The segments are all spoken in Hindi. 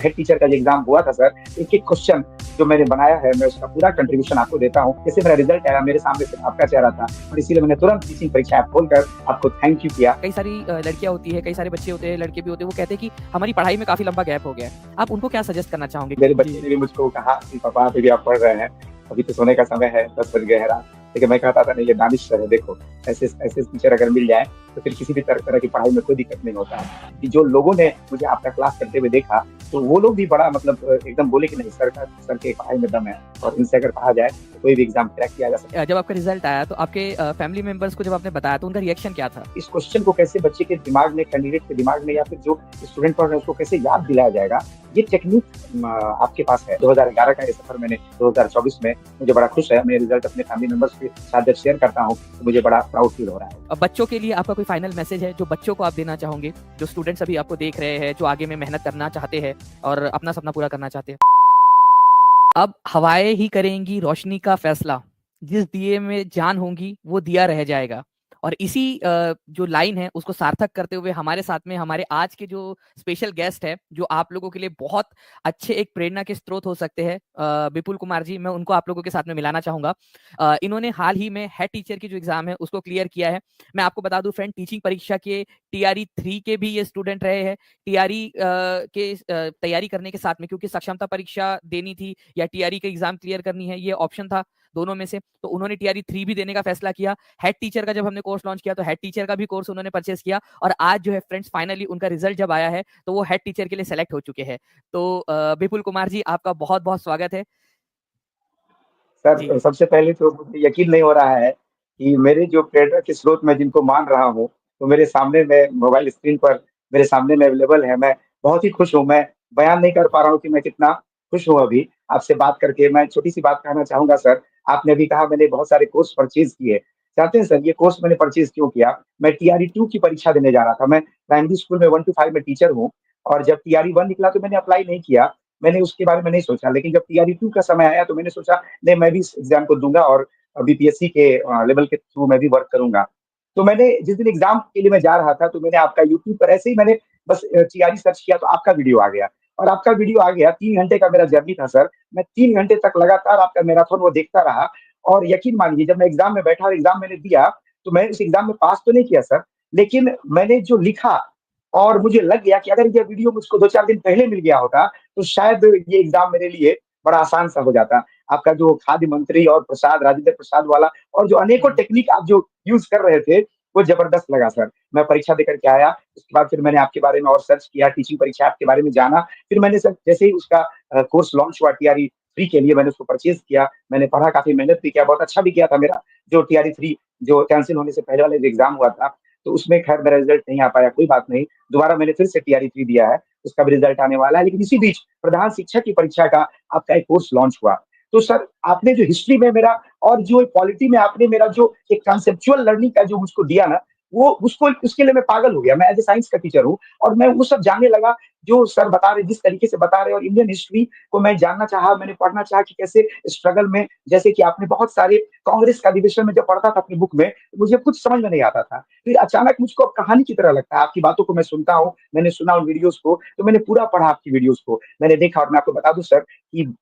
हेड टीचर का जो एग्जाम हुआ था सर, एक-एक क्वेश्चन जो मैंने बनाया है, मैं उसका पूरा कंट्रीब्यूशन आपको देता हूँ। जैसे मेरा रिजल्ट आया, मेरे सामने सिर्फ आपका चेहरा था और इसीलिए मैंने तुरंत टीचिंग परीक्षा ऐप खोलकर आपको थैंक यू किया। कई सारी लड़कियाँ होती है, कई सारे बच्चे होते हैं, लड़के भी होते हैं, वो कहते हैं कि हमारी पढ़ाई में काफ़ी लंबा गैप हो गया है। आप उनको क्या सजेस्ट करना चाहोगे? मेरे जी। बच्चे ने भी मुझको कहा कि पापा अभी भी आप पढ़ रहे हैं, अभी तो सोने का समय है, 10 बज गए हैं रात। लेकिन मैं कहता था नहीं ये दानिश सर है देखो, ऐसे ऐसे टीचर अगर मिल जाए तो फिर किसी भी तरह की पढ़ाई में कोई दिक्कत नहीं होता है। कि जो लोगों ने मुझे आपका क्लास करते हुए देखा, तो वो लोग भी बड़ा मतलब एकदम बोले कि नहीं सर के पढ़ाई में दम है और इनसे अगर पढ़ा जाए तो कोई भी एग्ज़ाम क्रैक किया जा सकता है। जब आपका रिजल्ट आया तो आपके फैमिली मेंबर्स को जब आपने बताया तो उनका रिएक्शन क्या था? इस क्वेश्चन को कैसे बच्चे के दिमाग में, कैंडिडेट के दिमाग में या फिर जो स्टूडेंट पढ़ रहे हैं उसको कैसे याद दिलाया जाएगा, ये टेक्निक आपके पास है। 2011 का ये सफर मैंने 2024 में मुझे बड़ा खुश है। मैं रिजल्ट अपने फैमिली मेंबर्स के साथ जब शेयर करता हूँ, तो मुझे बड़ा प्राउड फील हो रहा है। अब बच्चों के लिए आपका कोई फाइनल मैसेज है जो बच्चों को आप देना चाहोगे? जो स्टूडेंट्स अभी आपको देख रहे हैं, जो आगे में मेहनत करना चाहते हैं और अपना सपना पूरा करना चाहते हैं? अब हवाएं ही करेंगी रोशनी का फैसला, जिस दिए में जान होगी वो दिया रह जाएगा। और इसी जो लाइन है उसको सार्थक करते हुए हमारे साथ में हमारे आज के जो स्पेशल गेस्ट है, जो आप लोगों के लिए बहुत अच्छे एक प्रेरणा के स्रोत हो सकते हैं, विपुल कुमार जी, मैं उनको आप लोगों के साथ में मिलाना चाहूंगा। इन्होंने हाल ही में हेड टीचर की जो एग्जाम है उसको क्लियर किया है। मैं आपको बता दूं फ्रेंड, टीचिंग परीक्षा के टीआरई 3 के भी ये स्टूडेंट रहे हैं। टीआरई के तैयारी करने के साथ में, क्योंकि सक्षमता परीक्षा देनी थी या टीआरई का एग्जाम क्लियर करनी है, ये ऑप्शन था दोनों में से, तो उन्होंने टीआरई 3 भी देने का फैसला किया। हेड टीचर का जब हमने कोर्स लॉन्च किया तो हेड टीचर का भी कोर्स उन्होंने परचेस किया और आज जो है फ्रेंड्स फाइनली उनका रिजल्ट जब आया है तो वो हेड टीचर के लिए सेलेक्ट हो चुके हैं। तो विपुल कुमार जी, आपका बहुत बहुत स्वागत है। जी। सर सबसे पहले तो मुझे यकीन नहीं हो रहा है कि मेरे जो प्रेरणा के स्रोत मैं जिनको मान रहा हूँ, तो मेरे सामने में मोबाइल स्क्रीन पर मेरे सामने में अवेलेबल है। मैं बहुत ही खुश हूँ, मैं बयान नहीं कर पा रहा हूँ कि मैं कितना खुश हूँ अभी आपसे बात करके। मैं छोटी-सी बात कहना चाहूँगा सर, आपने अभी कहा मैंने बहुत सारे कोर्स परचेज़ किए। जानते हैं सर ये कोर्स मैंने परचेज़ क्यों किया? मैं टीआरई 2 की परीक्षा देने जा रहा था। मैं प्राइमरी स्कूल में 1 टू 5 में टीचर हूँ और जब टीआरई 1 निकला तो मैंने अप्लाई नहीं किया। मैंने उसके बारे में नहीं सोचा, लेकिन जब टीआरई 2 का समय आया तो मैंने सोचा नहीं मैं भी इस एग्ज़ाम को दूँगा और बीपीएससी के लेवल के थ्रू मैं भी वर्क करूँगा। तो मैंने जिस दिन एग्ज़ाम के लिए मैं जा रहा था, तो मैंने आपका यूट्यूब पर ऐसे ही मैंने बस टीआरई सर्च किया तो आपका वीडियो आ गया और आपका वीडियो आ गया। 3 घंटे का मेरा जर्नी था सर। मैं 3 घंटे तक लगातार आपका मैराथन वो देखता रहा और यकीन मानिए जब मैं एग्ज़ाम में बैठा और एग्ज़ाम मैंने दिया, तो मैं उस एग्ज़ाम में पास तो नहीं किया सर, लेकिन मैंने जो लिखा और मुझे लग गया कि अगर ये वीडियो मुझको 2-4 दिन पहले मिल गया होता, तो शायद ये एग्ज़ाम मेरे लिए बड़ा आसान सा हो जाता। आपका जो खाद्य मंत्री और प्रसाद, राजेंद्र प्रसाद वाला और जो अनेकों टेक्निक आप जो यूज़ कर रहे थे, वो ज़बरदस्त लगा सर। मैं परीक्षा देकर के आया, उसके बाद फिर मैंने आपके बारे में और सर्च किया, टीचिंग परीक्षा आपके बारे में जाना। फिर मैंने सर जैसे ही उसका कोर्स लॉन्च हुआ टीआरई 3 के लिए मैंने उसको परचेज़ किया। मैंने पढ़ा, काफ़ी मेहनत भी किया, बहुत अच्छा भी किया था मेरा जो टीआरई 3 जो कैंसल होने से पहले वाला जो एग्ज़ाम हुआ था, तो उसमें खैर मेरा रिज़ल्ट नहीं आ पाया, कोई बात नहीं। दोबारा मैंने फिर से टीआरई 3 दिया है, उसका भी रिज़ल्ट आने वाला है। लेकिन इसी बीच प्रधान शिक्षक की परीक्षा का आपका एक कोर्स लॉन्च हुआ। तो सर आपने जो हिस्ट्री में मेरा और जो पॉलिटी में आपने मेरा जो एक कांसेप्चुअल लर्निंग का जो मुझको दिया ना, वो उसको उसके लिए मैं पागल हो गया। मैं एज़ अ साइंस का टीचर हूँ और मैं वो सब जानने लगा जो सर बता रहे, जिस तरीके से बता रहे और इंडियन हिस्ट्री को मैं जानना चाहा, मैंने पढ़ना चाहा कि कैसे स्ट्रगल में जैसे कि आपने बहुत सारे कांग्रेस का अधिवेशन में जब पढ़ता था अपनी बुक में, मुझे कुछ समझ में नहीं आता था। फिर अचानक मुझको अब कहानी की तरह लगता है, आपकी बातों को मैं सुनता हूँ, मैंने सुना उन वीडियोज़ को, तो मैंने पूरा पढ़ा आपकी वीडियोज़ को। मैंने देखा और मैं आपको बता दूँ सर कि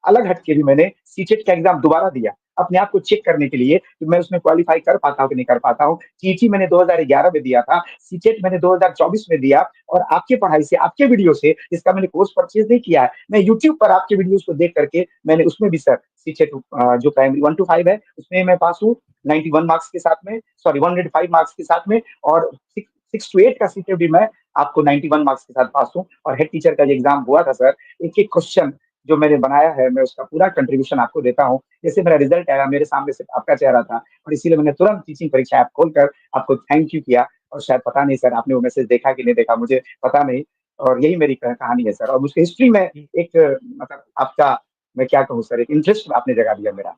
अलग हट के भी मैंने सीटेट का एग्ज़ाम दोबारा दिया, अपने आप को चेक करने के लिए कि मैं उसमें क्वालीफाई कर पाता हूँ कि नहीं कर पाता हूँ। टीटी मैंने 2011 में दिया था, सीटेट मैंने 2024 में दिया और आपकी पढ़ाई से, आपके वीडियो से, जिसका मैंने कोर्स परचेज़ नहीं किया है, मैं यूट्यूब पर आपके वीडियोज़ को देख करके मैंने उसमें भी सर सीटेट जो प्राइमरी 1 टू 5 है, उसमें मैं पास हूँ 91 मार्क्स के साथ में, सॉरी 105 मार्क्स के साथ में और 6 टू 8 का सीटेट भी मैं आपको 91 मार्क्स के साथ पास हूँ और हेड टीचर का जो एग्ज़ाम हुआ था सर, एक-एक क्वेश्चन जो मैंने बनाया है, मैं उसका पूरा कंट्रीब्यूशन आपको देता हूँ। जैसे मेरा रिज़ल्ट आया, मेरे सामने सिर्फ आपका चेहरा था और इसीलिए मैंने तुरंत टीचिंग परीक्षा ऐप खोलकर आपको थैंक यू किया और शायद पता नहीं सर आपने वो मैसेज देखा कि नहीं देखा, मुझे पता नहीं और यही मेरी कहानी है सर और मुझको हिस्ट्री में एक मतलब आपका मैं क्या कहूँ सर, एक इंटरेस्ट आपने जगा दिया मेरा।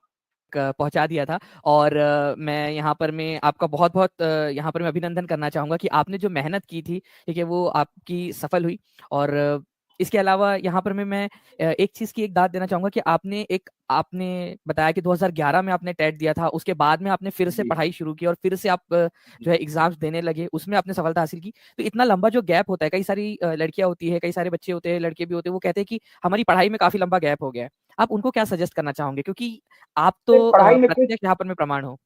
पहुँचा दिया था और मैं यहाँ पर मैं आपका बहुत-बहुत यहाँ पर मैं अभिनंदन करना चाहूँगा कि आपने जो मेहनत की थी, ठीक है, वो आपकी सफल हुई और इसके अलावा यहाँ पर मैं एक चीज़ की एक दाद देना चाहूँगा कि आपने बताया कि 2011 में आपने टेट दिया था, उसके बाद में आपने फिर से जी, पढ़ाई शुरू की और फिर से आप जी, जो है एग्ज़ाम्स देने लगे, उसमें आपने सफलता हासिल की। तो इतना लंबा जो गैप होता है, कई सारी लड़कियाँ होती हैं, कई सारे बच्चे होते हैं, लड़के भी होते हैं, वो कहते हैं कि हमारी पढ़ाई में काफ़ी लंबा गैप हो गया है। आप उनको क्या सजेस्ट करना चाहोगे? क्योंकि आप तो तो पढ़ाई में कोई प्रत्यक्ष यहाँ पर मैं प्रमाण हो।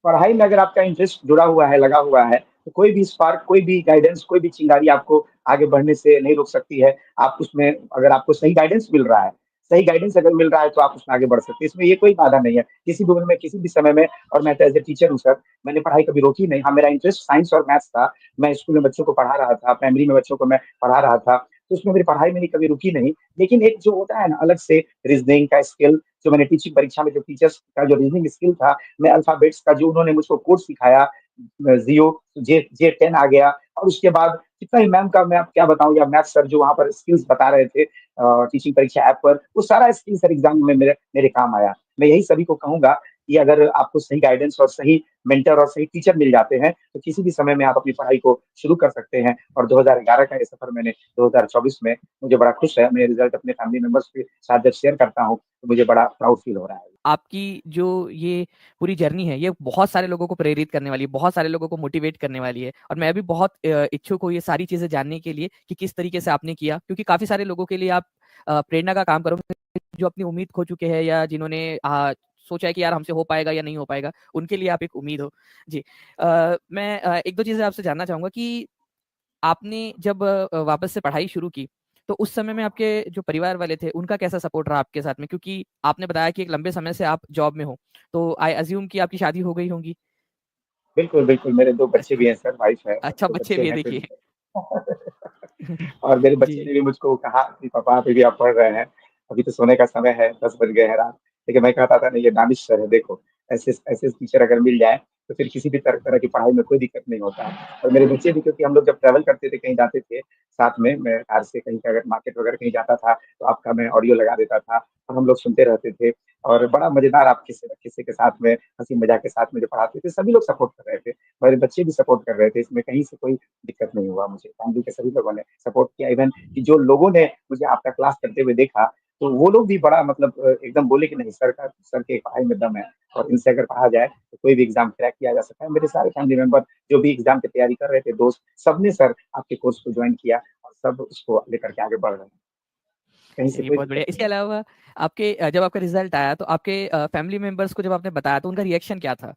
पढ़ाई में अगर आपका इंटरेस्ट जुड़ा हुआ है, लगा हुआ है, तो कोई भी स्पार्क, कोई भी गाइडेंस, कोई भी चिंगारी आपको आगे बढ़ने से नहीं रोक सकती है। आप उसमें अगर आपको सही गाइडेंस मिल रहा है, सही गाइडेंस अगर मिल रहा है तो आप उसमें आगे बढ़ सकते हैं। इसमें ये कोई बाधा नहीं है, किसी भी उम्र में, किसी भी समय में। और मैं तो एज़ अ टीचर हूँ सर, मैंने पढ़ाई कभी रोकी नहीं। हाँ, मेरा इंटरेस्ट साइंस और मैथ्स था। मैं स्कूल में बच्चों को पढ़ा रहा था, प्राइमरी में बच्चों को मैं पढ़ा रहा था, तो उसमें मेरी पढ़ाई मेरी कभी रुकी नहीं। लेकिन एक जो होता है ना अलग से रीज़निंग का स्किल, जो मैंने टीचिंग परीक्षा में जो टीचर्स का जो रीज़निंग स्किल था, मैं अल्फाबेट्स का जो उन्होंने मुझको कोड सिखाया, जियो जे 10 आ गया। और उसके बाद कितना ही मैम का मैं आप क्या बताऊं, या मैथ सर जो वहाँ पर स्किल्स बता रहे थे टीचिंग परीक्षा ऐप पर, वो सारा स्किल सर एग्जाम में मेरे मेरे काम आया। मैं यही सभी को कहूंगा कि अगर आपको सही गाइडेंस और सही मेंटर और सही टीचर मिल जाते हैं तो किसी भी समय में आप अपनी पढ़ाई को शुरू कर सकते हैं। और 2011 का ये सफर मैंने 2024 में, मुझे बड़ा खुश है। मेरे रिजल्ट अपने फैमिली मेंबर्स के साथ जब शेयर करता हूँ तो मुझे बड़ा प्राउड फील हो रहा है। आपकी जो ये पूरी जर्नी है, ये बहुत सारे लोगों को प्रेरित करने वाली है, बहुत सारे लोगों को मोटिवेट करने वाली है और मैं भी बहुत इच्छुक हूँ ये सारी चीज़ें जानने के लिए कि किस तरीके से आपने किया, क्योंकि काफ़ी सारे लोगों के लिए आप प्रेरणा का काम करोगे, जो अपनी उम्मीद खो चुके हैं या जिन्होंने सोचा है कि यार हमसे हो पाएगा या नहीं हो पाएगा, उनके लिए आप एक उम्मीद हो। जी। मैं 1-2 चीज़ें आपसे जानना चाहूँगा कि आपने जब वापस से पढ़ाई शुरू की, तो उस समय में आपके जो परिवार वाले थे, उनका कैसा सपोर्ट रहा आपके साथ में? क्योंकि आपने बताया कि एक लंबे समय से आप जॉब में हो, तो आई अज़्यूम कि आपकी शादी हो गई होंगी? बिल्कुल, बिल्कुल, मेरे 2 बच्चे अच्छा, भी हैं सर, वाइफ है और अच्छा 2 बच्चे बच्चे भी हैं हैं देखिए। फिर। और मेरे बच्चे जी, ने भी मुझको कहा कि पापा अभी भी आप पढ़ रहे हैं, अभी तो सोने का समय है, 10 बज गए हैं रात। लेकिन मैं कहता था नहीं, ये दानिश सर है, देखो ऐसे ऐसे टीचर अगर मिल जाए तो फिर किसी भी तरह की पढ़ाई में कोई दिक्कत नहीं होता है। और मेरे बच्चे भी, क्योंकि हम लोग जब ट्रैवल करते थे, कहीं जाते थे साथ में, मैं कार से कहीं का अगर मार्केट वगैरह कहीं जाता था तो आपका मैं ऑडियो लगा देता था और हम लोग सुनते रहते थे। और बड़ा मजेदार आप किस्से किस्से के साथ में, हंसी मजाक के साथ में जो पढ़ाते थे, सभी लोग सपोर्ट कर रहे थे। मेरे बच्चे भी सपोर्ट कर रहे थे, इसमें कहीं से कोई दिक्कत नहीं हुआ मुझे। फैमिली के सभी लोगों ने सपोर्ट किया। इवन कि जो लोगों ने मुझे आपका क्लास करते हुए देखा, तो वो लोग भी बड़ा मतलब एकदम बोले कि नहीं, सर के पढ़ाई में दम है और इनसे अगर पढ़ा जाए तो कोई भी एग्जाम क्रैक किया जा सकता है। मेरे सारे फैमिली मेंबर जो भी एग्जाम की तैयारी कर रहे थे, दोस्त, सबने सर आपके कोर्स को ज्वाइन किया और सब उसको लेकर के आगे बढ़ रहे हैं। कहीं से चलिए कोई बहुत दिक्कत बढ़िया। नहीं इसके है। अलावा आपके जब आपका रिज़ल्ट आया तो आपके फैमिली मेंबर्स को जब आपने बताया तो उनका रिएक्शन क्या था?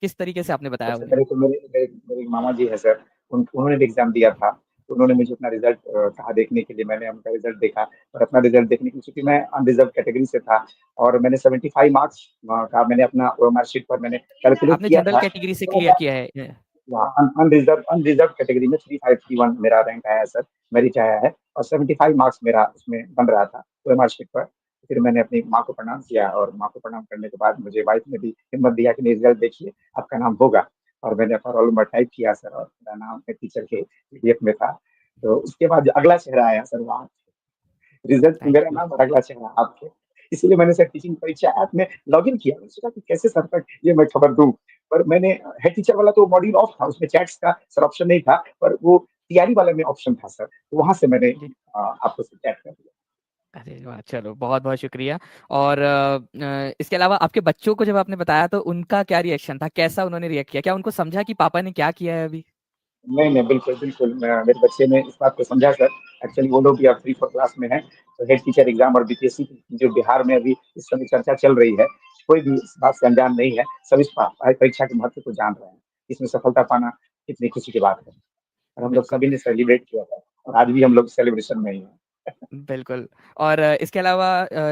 किस तरीके से आपने बताया सबसे उन्हें? पहले तो मेरे मामा जी हैं सर, उन्होंने भी एग्जाम दिया था। तो उन्होंने मुझे अपना रिजल्ट कहा देखने के लिए। मैंने उनका रिजल्ट देखा और अपना रिजल्ट देखने के लिए, चूंकि मैं अनरिजर्व कैटेगरी से था और मैंने 75 मार्क्स का मैंने अपना मार्कशीट पर मैंने कैलकुलेट आपने किया जनरल था। कैटेगरी से तो क्लियर किया है। अनरिजर्व अनरिजर्व कैटेगरी में 3531 मेरा रैंक आया है सर, मेरिट आया है। और 75 मार्क्स मेरा उसमें बन रहा था मार्कशीट पर। फिर मैंने अपनी माँ को प्रणाम किया और माँ को प्रणाम करने के बाद मुझे वाइफ ने भी हिम्मत दिया कि नहीं, रिजल्ट देखिए, आपका नाम होगा। और मैंने अपना रोल नंबर टाइप किया सर और मेरा नाम टीचर के पीडीएफ में था। तो उसके बाद जो अगला चेहरा आया सर, वहाँ रिजल्ट में थैंक मेरा यू। नाम और अगला चेहरा आपके। इसीलिए मैंने सर टीचिंग परीक्षा ऐप में लॉगिन किया। मैंने सोचा कि कैसे सर तक ये मैं खबर दूं। पर मैंने हेड टीचर वाला तो मॉड्यूल ऑफ था, उसमें चैट्स का सर ऑप्शन नहीं था, पर वो तैयारी वाले में ऑप्शन था सर, तो वहां से मैंने जी। आपको चैट कर दिया। अरे वाह! चलो बहुत-बहुत शुक्रिया और इसके अलावा आपके बच्चों को जब आपने बताया तो उनका क्या रिएक्शन था? कैसा उन्होंने रिएक्ट किया? क्या उनको समझा कि पापा ने क्या किया है अभी? नहीं, नहीं, बिल्कुल, बिल्कुल। मेरे बच्चे ने इस बात को समझा सर। एक्चुअली वो लोग भी अब 3-4 क्लास में हैं। तो हेड टीचर एग्ज़ाम और बीपीएससी की जो बिहार में अभी इस समय चर्चा चल रही है, कोई भी इस बात से अनजान नहीं है। सब इस परीक्षा के महत्व को जान रहे हैं। इसमें सफलता पाना कितनी खुशी की बात है। और हम लोग बिल्कुल, सभी ने सेलिब्रेट किया था और आज भी हम लोग सेलिब्रेशन में ही हैं। बिल्कुल और इसके अलावा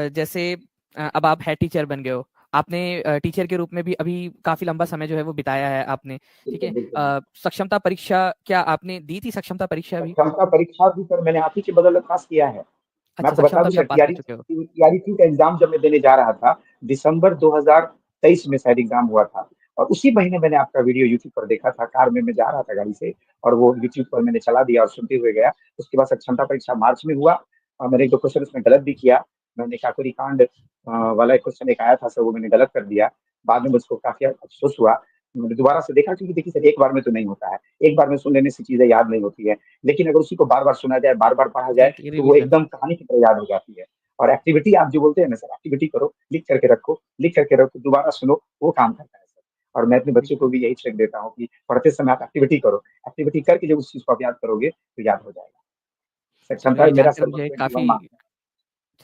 जैसे अब आप हेड टीचर बन गए हो। आपने टीचर के रूप में भी अभी काफ़ी लंबा समय जो है वो बिताया है आपने, ठीक बिल्कुल, है? बिल्कुल, बिल्कुल। सक्षमता परीक्षा क्या आपने दी थी सक्षमता परीक्षा भी? क्षमता परीक्षा भी सर मैंने आप ही की बदौलत पास किया है। मैं अच्छा आपको बता सक्षमता दूं भी सर, आप पास कर चुके हो। टीआरई 2 का एग्जाम जब मैं देने जा रहा था, दिसंबर 2023 में शायद एग्जाम हुआ था। और उसी महीने मैंने आपका वीडियो यूट्यूब पर देखा था। कार में मैं जा रहा था गाड़ी से और वो यूट्यूब पर मैंने चला दिया और सुनते हुए गया। उसके बाद क्षमता परीक्षा मार्च में हुआ और मैंने एक दो क्वेश्चन उसमें गलत भी किया। मैंने काकोरी कांड वाला एक क्वेश्चन एक आया था सर, वो मैंने गलत कर दिया। बाद में मुझको काफी अफसोस हुआ। दोबारा से देखा, क्योंकि देखिए सर एक बार में तो नहीं होता है, एक बार में सुन लेने से चीजें याद नहीं होती है, लेकिन अगर उसी को बार बार सुना जाए, बार बार पढ़ा जाए, एग्जैक्टली, तो वो रिवीजन। एकदम कहानी की तरह याद हो जाती है। और एक्टिविटी आप जो बोलते हैं ना सर, एक्टिविटी करो, लिख करके रखो, दोबारा सुनो, वो काम करता है सर। और मैं अपने बच्चों को भी यही ट्रिक देता हूँ कि पढ़ते समय आप एक्टिविटी करो, एक्टिविटी करके जब उस चीज को आप याद करोगे तो याद हो जाएगा। चलो, सक्षमता ये है मेरा जानकर सर मुझे 21 काफी, मार्क्स।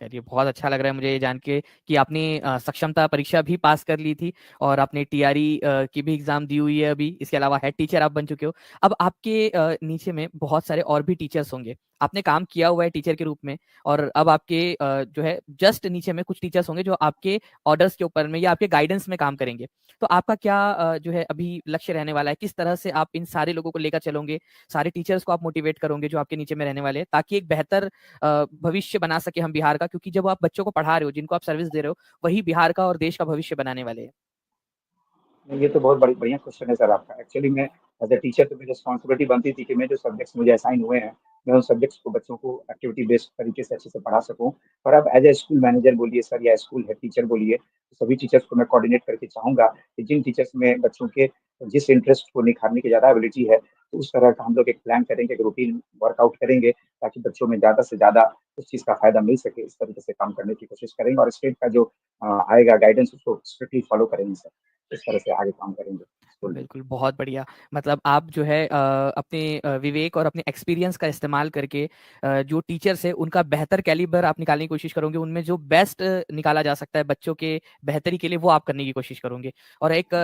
चलिए बहुत अच्छा लग रहा है मुझे ये जान के कि आपने सक्षमता परीक्षा भी पास कर ली थी और आपने टीआरई की भी एग्जाम दी हुई है अभी। इसके अलावा हेड टीचर आप बन चुके हो। अब आपके नीचे में बहुत सारे और भी टीचर्स होंगे, आपने काम किया हुआ है टीचर के रूप में, और अब आपके जो है जस्ट नीचे में कुछ टीचर्स होंगे जो आपके ऑर्डर्स के ऊपर में या आपके गाइडेंस में काम करेंगे। तो आपका क्या जो है अभी लक्ष्य रहने वाला है, किस तरह से आप इन सारे लोगों को लेकर चलोगे, सारे टीचर्स को आप मोटिवेट करोगे जो आपके नीचे में रहने वाले हैं, ताकि एक बेहतर भविष्य बना सके हम बिहार का, क्योंकि जब आप बच्चों को पढ़ा रहे हो, जिनको आप सर्विस दे रहे हो, वही बिहार का और देश का भविष्य बनाने वाले हैं। नहीं, ये तो बहुत बढ़िया क्वेश्चन है सर आपका। एक्चुअली मैं एज ए टीचर तो मेरी रिस्पॉन्सिबिलिटी बनती थी कि मैं जो सब्जेक्ट्स मुझे असाइन हुए हैं, मैं उन सब्जेक्ट्स को बच्चों को एक्टिविटी बेस्ड तरीके से अच्छे से पढ़ा सकूं। और अब एज ए स्कूल मैनेजर बोलिए सर, या स्कूल हेड टीचर बोलिए, तो सभी टीचर्स को मैं कोऑर्डिनेट करके चाहूंगा कि जिन टीचर्स में बच्चों के जिस इंटरेस्ट को निखारने की ज़्यादा एबिलिटी है, तो उस तरह का हम लोग एक प्लान करेंगे, एक रूटीन वर्कआउट करेंगे, ताकि बच्चों में ज़्यादा से ज़्यादा उस चीज़ का फायदा मिल सके। इस तरीके से काम करने की कोशिश करेंगे, और स्टेट का जो आएगा गाइडेंस उसको स्ट्रिक्टली फॉलो करेंगे सर। इस तरह से आगे काम करेंगे स्कूल में। बिल्कुल, बहुत बढ़िया। मतलब आप जो है अपने विवेक और अपने एक्सपीरियंस का इस्तेमाल करके जो टीचर्स है उनका बेहतर कैलिबर आप निकालने की कोशिश करोगे, उनमें जो बेस्ट निकाला जा सकता है बच्चों के बेहतरी के लिए, वो आप करने की कोशिश करोगे। और एक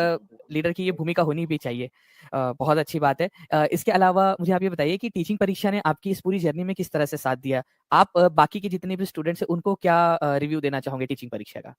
लीडर की ये भूमिका होनी भी चाहिए। बहुत अच्छी बात है। इसके अलावा मुझे आप ये बताइए कि टीचिंग परीक्षा ने आपकी इस पूरी जर्नी में किस तरह से साथ दिया? आप बाकी के जितने भी स्टूडेंट्स हैं उनको क्या रिव्यू देना चाहोगे टीचिंग परीक्षा का?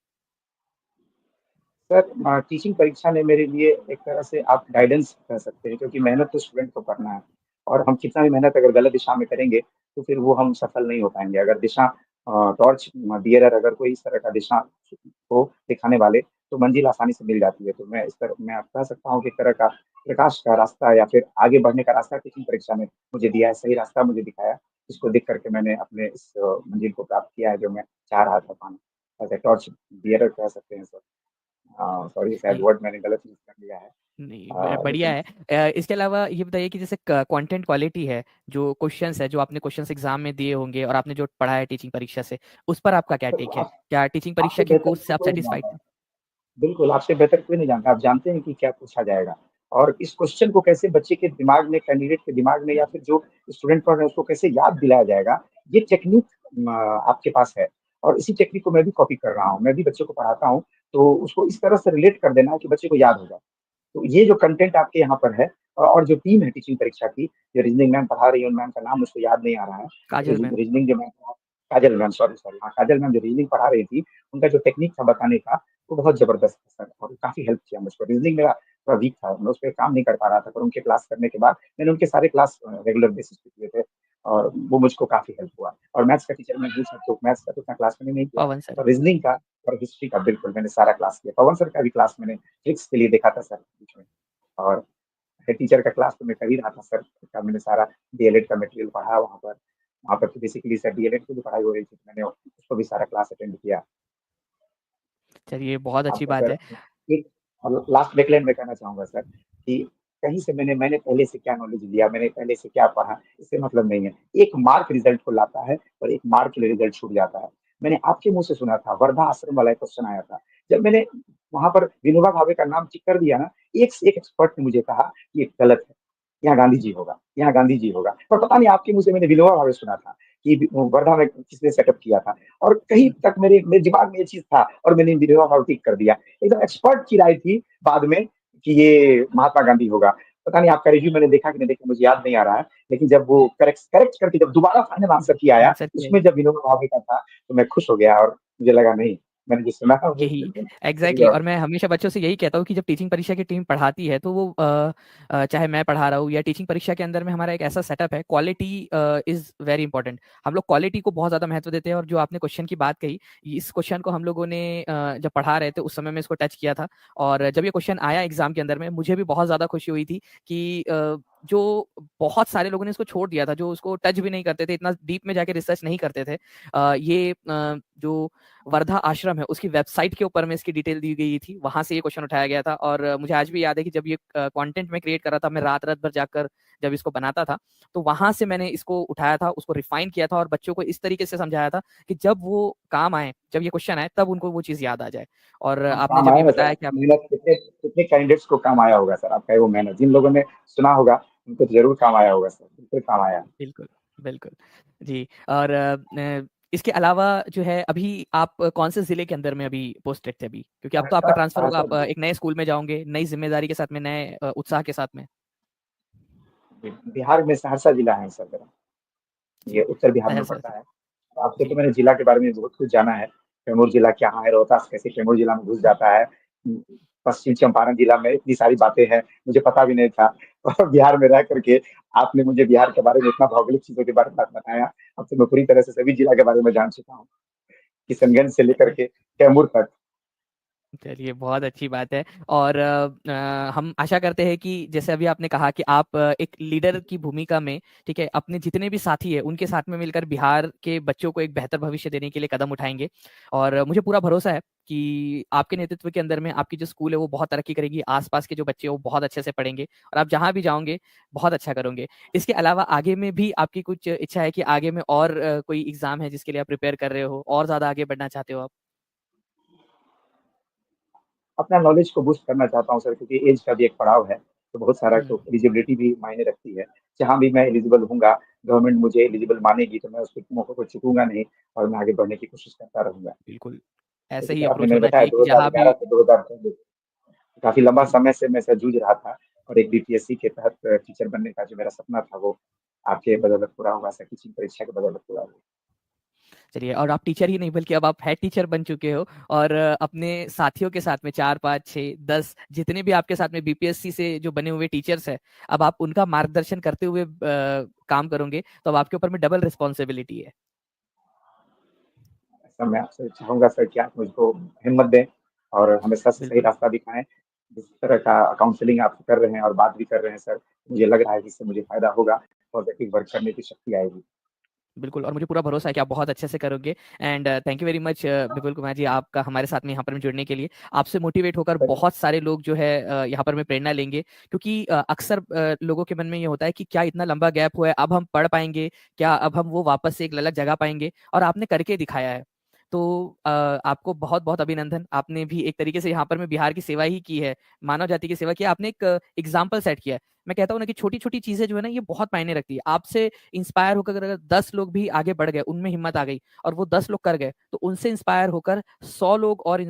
सर टीचिंग परीक्षा ने मेरे लिए एक तरह से आप गाइडेंस कह सकते हैं, क्योंकि मेहनत तो स्टूडेंट को करना है, और हम कितना भी मेहनत अगर गलत दिशा में करेंगे तो फिर वो हम सफल नहीं हो पाएंगे। अगर दिशा टॉर्च बियरर अगर कोई इस तरह का दिशा को दिखाने वाले, तो मंजिल आसानी से मिल जाती है। तो मैं इस तरह मैं आप कह सकता हूँ कि एक तरह का प्रकाश का रास्ता या फिर आगे बढ़ने का रास्ता टीचिंग परीक्षा ने मुझे दिया है, सही रास्ता मुझे दिखाया, जिसको देख करके मैंने अपने इस मंजिल को प्राप्त किया है जो मैं चाह रहा था पाना। एज ए टॉर्च बियरर कह सकते हैं सर। सॉरी शायद नहीं, वर्ड मैंने गलत यूज़ कर लिया है। नहीं, बढ़िया लेकिन है। इसके अलावा ये बताइए कि जैसे कंटेंट क्वालिटी है, जो क्वेश्चंस है, जो आपने क्वेश्चंस एग्जाम में दिए होंगे और आपने जो पढ़ा है टीचिंग परीक्षा से, उस पर आपका क्या सर टेक है? क्या टीचिंग परीक्षा आपसे के बेहतर कोर्स से तो आप कोई नहीं सेटिस्फाइड जानता है। हैं? बिल्कुल, आपसे बेहतर कोई नहीं जानता। आप जानते हैं कि क्या पूछा जाएगा, और इस क्वेश्चन को कैसे बच्चे के दिमाग में, कैंडिडेट के दिमाग में, या फिर जो स्टूडेंट पढ़ रहे हैं उसको कैसे याद दिलाया जाएगा, ये टेक्निक आपके पास है। और इसी टेक्निक को मैं भी कॉपी कर रहा हूँ, मैं भी बच्चों को पढ़ाता हूँ, तो उसको इस तरह से रिलेट कर देना है कि बच्चे को याद हो जाए। तो ये जो कंटेंट आपके यहाँ पर है, और जो टीम है टीचिंग परीक्षा की, जो रीजनिंग मैम पढ़ा रही है, उन मैम का नाम मुझको याद नहीं आ रहा है। काजल मैम। रीजनिंग जो मैम, काजल मैम, सॉरी सॉरी, हाँ काजल मैम जो रीजनिंग पढ़ा रही थी, उनका जो टेक्निक था बताने का, वो बहुत जबरदस्त था सर, और काफी हेल्प किया मुझको। रीजनिंग मेरा थोड़ा वीक था, मैं उस पर काम नहीं कर पा रहा था, पर उनके क्लास करने के बाद मैंने उनके सारे क्लास रेगुलर बेसिस पे किए थे, और वो मुझको काफी हेल्प हुआ। और मैथ्स का टीचर मैं हूँ सर, तो मैथ्स का तो उतना क्लास मैंने नहीं किया, पवन सर। और रीजनिंग का और हिस्ट्री का बिल्कुल मैंने सारा क्लास किया। पवन सर का भी क्लास मैंने ट्रिक्स के लिए देखा था सर बीच में। और हेड टीचर का क्लास तो मैं कर ही रहा था सर, का मैंने सारा डीएलएड का मटेरियल पढ़ा वहाँ पर। वहाँ पर तो बेसिकली सर डीएलएड की भी पढ़ाई हो रही थी, तो मैंने उसको भी सारा क्लास अटेंड किया। चलिए, बहुत अच्छी आपको बात सर है। एक लास्ट बैकलाइन में कहना चाहूंगा सर कि कहीं से मैंने पहले से क्या नॉलेज लिया, मैंने पहले से क्या पढ़ा, इससे मतलब नहीं है। एक मार्क रिजल्ट को लाता है, और एक मार्क के लिए रिजल्ट छूट जाता है। मैंने आपके मुंह से सुना था, वर्धा आश्रम वाला क्वेश्चन आया था, जब मैंने वहां पर विनोबा भावे का नाम टिक कर दिया ना, एक से एक एक्सपर्ट ने मुझे कहा कि ये गलत है, यहाँ गांधी जी होगा, यहाँ गांधी जी होगा। पर पता नहीं आपके मुंह से मैंने विनोबा भावे सुना था कि वर्धा में किसने सेटअप किया था, और कहीं तक मेरे मेरे दिमाग में ये चीज था, और मैंने विनोबा भावे टिक कर दिया। एकदम एक्सपर्ट की राय थी बाद में कि ये महात्मा गांधी होगा। पता नहीं आपका रिव्यू मैंने देखा कि नहीं देखा, मुझे याद नहीं आ रहा है, लेकिन जब वो करेक्ट करेक्ट करके जब दोबारा फाइनल आंसर किया आया, आंसर किया है। उसमें जब विनोबा भावे का था, तो मैं खुश हो गया, और मुझे लगा नहीं, मैंने जो सुना था वो यही, बिल्कुल सही। एग्जैक्टली। और और मैं हमेशा बच्चों से यही कहता हूँ कि जब टीचिंग परीक्षा की टीम पढ़ाती है तो वो चाहे मैं पढ़ा रहा हूँ या टीचिंग परीक्षा के अंदर में हमारा एक ऐसा सेटअप है, क्वालिटी इज वेरी इंपॉर्टेंट। हम लोग क्वालिटी को बहुत ज्यादा महत्व देते हैं। और जो आपने क्वेश्चन की बात कही, इस क्वेश्चन को हम लोगों ने जब पढ़ा रहे थे उस समय में इसको टच किया था। और जब ये क्वेश्चन आया एग्जाम के अंदर में, मुझे भी बहुत ज्यादा खुशी हुई थी कि जो बहुत सारे लोगों ने इसको छोड़ दिया था, जो उसको टच भी नहीं करते थे, इतना डीप में जाके रिसर्च नहीं करते थे। जो वर्धा आश्रम है उसकी वेबसाइट के ऊपर में इसकी डिटेल दी गई थी, वहां से ये क्वेश्चन उठाया गया था। और मुझे आज भी याद है कि जब ये कंटेंट में क्रिएट कर रहा था, मैं रात रात भर जाकर जब इसको बनाता था, तो वहां से मैंने इसको उठाया था, उसको रिफाइन किया था और बच्चों को इस तरीके से समझाया था कि जब वो काम आए, जब ये क्वेश्चन आए, तब उनको वो चीज याद आ जाए। और हाँ, आपने काम जब ये आया सर। बताया कि आप मेहनत कितने कितने कैंडिडेट्स को काम आया होगा सर, आपका वो मेहनत जिन लोगों ने सुना होगा उनको तो जरूर काम आया होगा सर, बिल्कुल काम आया। बिल्कुल, बिल्कुल। जी। और इसके अलावा जो है, अभी आप कौन से ज़िले के अंदर में अभी पोस्टेड थे अभी? क्योंकि अब तो आपका सहरसा ट्रांसफ़र होगा, सहरसा आप एक नए स्कूल में जाओगे, नई ज़िम्मेदारी के साथ में, नए उत्साह के साथ में। बिहार में सहरसा जिला है सर मेरा। ये जी, उत्तर बिहार में सहरसा पड़ता से। है। आपसे तो जी, मैंने जिला के बारे में बहुत कुछ जाना है। कैमूर जिला क्या है, रोहतास कैसे कैमूर जिला में घुस जाता है। पश्चिम चंपारण जिला में इतनी सारी बातें हैं, मुझे पता भी नहीं था। और बिहार में रह करके आपने मुझे बिहार के बारे में इतना भौगोलिक चीजों के बारे में बताया। अब तो मैं पूरी तरह से सभी जिला के बारे में जान चुका हूँ, किशनगंज से लेकर चलिए। के कैमूर तक। चलिए, बहुत अच्छी बात है। और हम आशा करते हैं कि जैसे अभी आपने कहा कि आप एक लीडर की भूमिका में, ठीक है, अपने जितने भी साथी हैं उनके साथ में मिलकर बिहार के बच्चों को एक बेहतर भविष्य देने के लिए कदम उठाएंगे। और मुझे पूरा भरोसा है कि आपके नेतृत्व के अंदर में आपकी जो स्कूल है वो बहुत तरक्की करेगी, आसपास के जो बच्चे हैं वो बहुत अच्छे से पढ़ेंगे और आप जहाँ भी जाओगे बहुत अच्छा करोगे। इसके अलावा आगे में भी आपकी कुछ इच्छा है कि आगे में और कोई एग्जाम है जिसके लिए आप प्रिपेयर कर रहे हो और ज्यादा आगे बढ़ना चाहते हो आप? अपना नॉलेज को बूस्ट करना चाहता हूँ सर, क्योंकि एज का भी एक पड़ाव है। तो बहुत सारा हम्म। तो एलिजिबिलिटी भी मायने रखती है। जहाँ भी मैं एलिजिबल हूँगा, गवर्नमेंट मुझे एलिजिबल मानेगी, तो मैं उस मौके को चूकूंगा नहीं और मैं आगे बढ़ने की कोशिश करता रहूंगा। बिल्कुल, ऐसे जैसे ही कि आपने अप्रोच मैंने होना बताया चाहिए कि जहाँ भी 2011 से 2014, काफी लंबा जी, समय से मैं सर जूझ रहा था। और एक बीपीएससी के तहत टीचर बनने का जो मेरा सपना था, वो आपके बदौलत पूरा हुआ सर, टीचिंग परीक्षा के बदौलत पूरा हुआ। चलिए। और आप टीचर ही नहीं बल्कि अब आप हेड टीचर बन चुके हो और अपने साथियों के साथ में 4, 5, 6, 10 जितने भी आपके साथ में बीपीएससी से जो बने हुए टीचर्स हैं, अब आप उनका मार्गदर्शन करते हुए काम करोगे, तो अब आपके ऊपर में डबल रिस्पॉन्सिबिलिटी है। ऐसा मैं आपसे चाहूंगा सर कि आप मुझको हिम्मत दें और हमेशा से सही बिल्कुल। रास्ता दिखाएं। जिस तरह का काउंसलिंग आप कर रहे हैं और बात भी कर रहे हैं सर, मुझे लग रहा है कि इससे मुझे फायदा होगा, पॉजिटिव वर्क करने की शक्ति आएगी। बिल्कुल, और मुझे पूरा भरोसा है कि आप बहुत अच्छे से करोगे। And thank you very much Vipul Kumar ji, आपका हमारे साथ में यहाँ पर जुड़ने के लिए। आपसे मोटिवेट होकर सर, बहुत सारे लोग जो है यहाँ पर में प्रेरणा लेंगे, क्योंकि अक्सर लोगों के मन में ये होता है कि क्या इतना लंबा गैप हुआ है, अब हम पढ़ पाएंगे क्या, अब हम वो वापस से एक ललक जगा पाएंगे, और आपने करके दिखाया है। तो आपको बहुत बहुत अभिनंदन। आपने भी एक तरीके से यहाँ पर में बिहार की सेवा ही की है, मानव जाति की सेवा की है। आपने एक एग्जाम्पल सेट किया है। मैं कहता हूँ ना कि छोटी छोटी चीजें जो है ना, ये बहुत मायने रखती है। आपसे इंस्पायर होकर अगर 10 लोग भी आगे बढ़ गए, उनमें हिम्मत आ गई और वो 10 लोग कर गए, तो उनसे इंस्पायर होकर 100 लोग और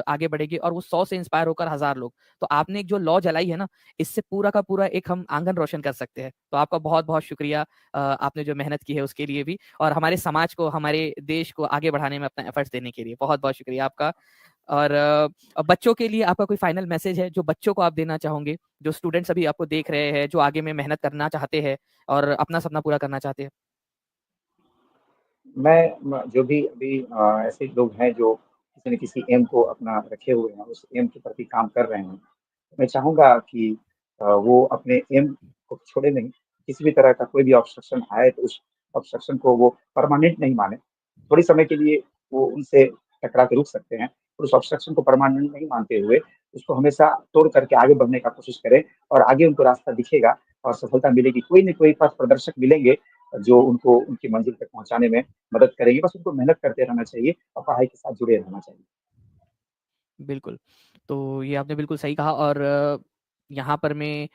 आगे बढ़ेंगे, और वो 100 से इंस्पायर होकर 1000 लोग। तो आपने एक जो लॉ जलाई है ना, इससे पूरा का पूरा एक हम आंगन रोशन कर सकते हैं। तो आपका बहुत बहुत शुक्रिया, आपने जो मेहनत की है उसके लिए भी, और हमारे समाज को, हमारे देश को आगे बढ़ाने में अपना एफर्ट्स देने के लिए बहुत बहुत शुक्रिया आपका। और बच्चों के लिए आपका कोई फाइनल मैसेज है जो बच्चों को आप देना चाहोगे, जो स्टूडेंट्स अभी आपको देख रहे हैं, जो आगे में मेहनत करना चाहते हैं और अपना सपना पूरा करना चाहते हैं? जो भी अभी ऐसे लोग हैं जो किसी न किसी एम को अपना रखे हुए हैं, उस एम के प्रति काम कर रहे हैं, मैं चाहूंगा कि वो अपने एम को छोड़े नहीं। किसी भी तरह का कोई भी ऑब्स्ट्रक्शन आए तो उस ऑब्स्ट्रक्शन को वो परमानेंट नहीं माने। थोड़ी समय के लिए वो उनसे टकरा के रुक सकते हैं, और उस ऑब्स्ट्रक्शन को परमानेंट नहीं मानते हुए उसको हमेशा तोड़ करके आगे बढ़ने का कोशिश करें। और आगे उनको रास्ता दिखेगा और सफलता मिलेगी। कोई न कोई पथ प्रदर्शक मिलेंगे जो उनको उनकी मंजिल तक पहुंचाने में मदद करेंगे। बस उनको मेहनत करते रहना चाहिए और पढ़ाई के साथ जुड़े रहना चाहिए। बिल्कुल। तो ये आपने बिल्कुल सही कहा। और यहाँ पर मैं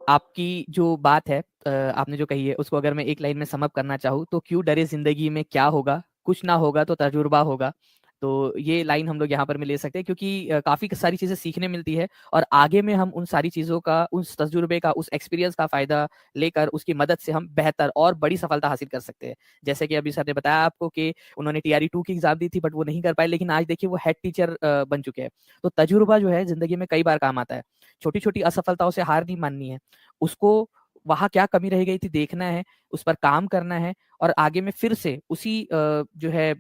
आपकी जो बात है, आपने जो कही है, उसको अगर मैं एक लाइन में समअप करना चाहूँ, तो क्यों डरे जिंदगी में क्या होगा, कुछ ना होगा तो तजुर्बा होगा। तो ये लाइन हम लोग यहाँ पर में ले सकते हैं, क्योंकि काफी सारी चीजें सीखने मिलती है, और आगे में हम उन सारी चीजों का, उस तजुर्बे का, उस एक्सपीरियंस का फायदा लेकर उसकी मदद से हम बेहतर और बड़ी सफलता हासिल कर सकते हैं। जैसे कि अभी सर ने बताया आपको कि उन्होंने टीआरई 2 की एग्जाम दी थी, बट वो नहीं कर पाए, लेकिन आज देखिए वो हेड टीचर बन चुके हैं। तो तजुर्बा जो है जिंदगी में कई बार काम आता है। छोटी छोटी असफलताओं से हार नहीं माननी है, उसको वहाँ क्या कमी रह गई थी देखना है, उस पर काम करना है, और आगे में फिर से उसी जो है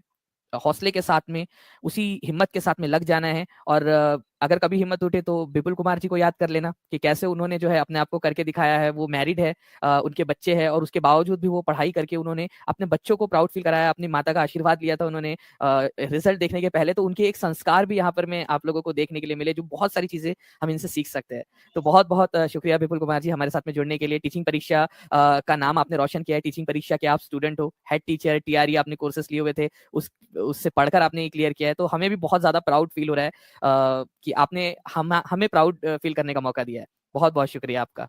हौसले के साथ में, उसी हिम्मत के साथ में लग जाना है, और अगर कभी हिम्मत उठे तो विपुल कुमार जी को याद कर लेना कि कैसे उन्होंने जो है अपने आप को करके दिखाया है। वो मैरिड है, उनके बच्चे हैं और उसके बावजूद भी वो पढ़ाई करके उन्होंने अपने बच्चों को प्राउड फील कराया, अपनी माता का आशीर्वाद लिया था उन्होंने रिजल्ट देखने के पहले। तो उनके एक संस्कार भी यहाँ पर मैं आप लोगों को देखने के लिए मिले, जो बहुत सारी चीजें हम इनसे सीख सकते हैं। तो बहुत बहुत शुक्रिया विपुल कुमार जी हमारे साथ में जुड़ने के लिए। टीचिंग परीक्षा का नाम आपने रोशन किया है, टीचिंग परीक्षा के आप स्टूडेंट हो, हेड टीचर टीआरई आपने कोर्सेस लिए हुए थे, उससे पढ़कर आपने क्लियर किया है। तो हमें भी बहुत ज्यादा प्राउड फील हो रहा है कि आपने हमें प्राउड फील करने का मौका दिया है। बहुत बहुत शुक्रिया आपका।